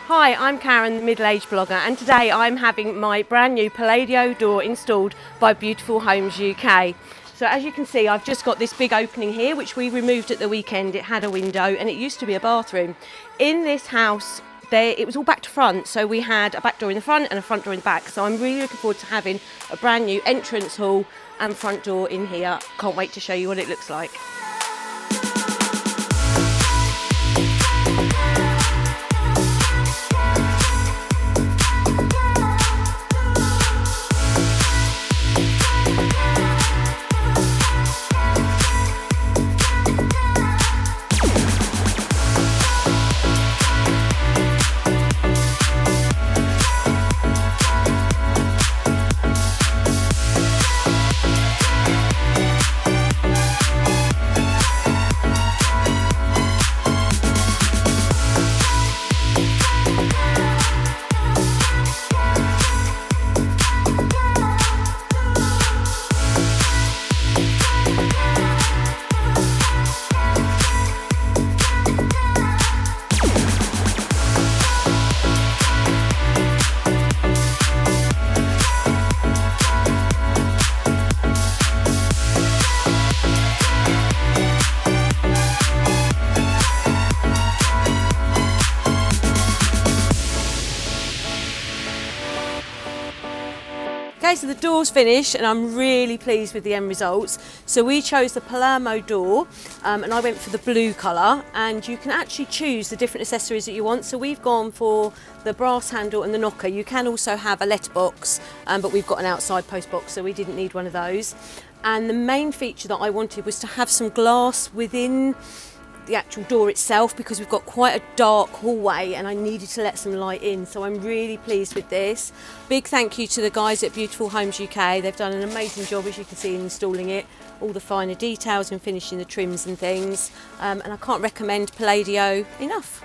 Hi, I'm Karen, the middle-aged blogger, and today I'm having my brand new Palladio door installed by Beautiful Homes UK. So as you can see, I've just got this big opening here, which we removed at the weekend. It had a window and it used to be a bathroom. In this house, it was all back to front, so we had a back door in the front and a front door in the back. So I'm really looking forward to having a brand new entrance hall and front door in here. Can't wait to show you what it looks like. Okay, so the door's finished and I'm really pleased with the end results. So we chose the Palermo door and I went for the blue colour, and you can actually choose the different accessories that you want. So we've gone for the brass handle and the knocker. You can also have a letterbox, but we've got an outside post box, so we didn't need one of those. And the main feature that I wanted was to have some glass within the actual door itself, because we've got quite a dark hallway and I needed to let some light in, so I'm really pleased with this. Big thank you to the guys at Beautiful Homes UK. They've done an amazing job, as you can see, in installing it, all the finer details and finishing the trims and things, and I can't recommend Palladio enough.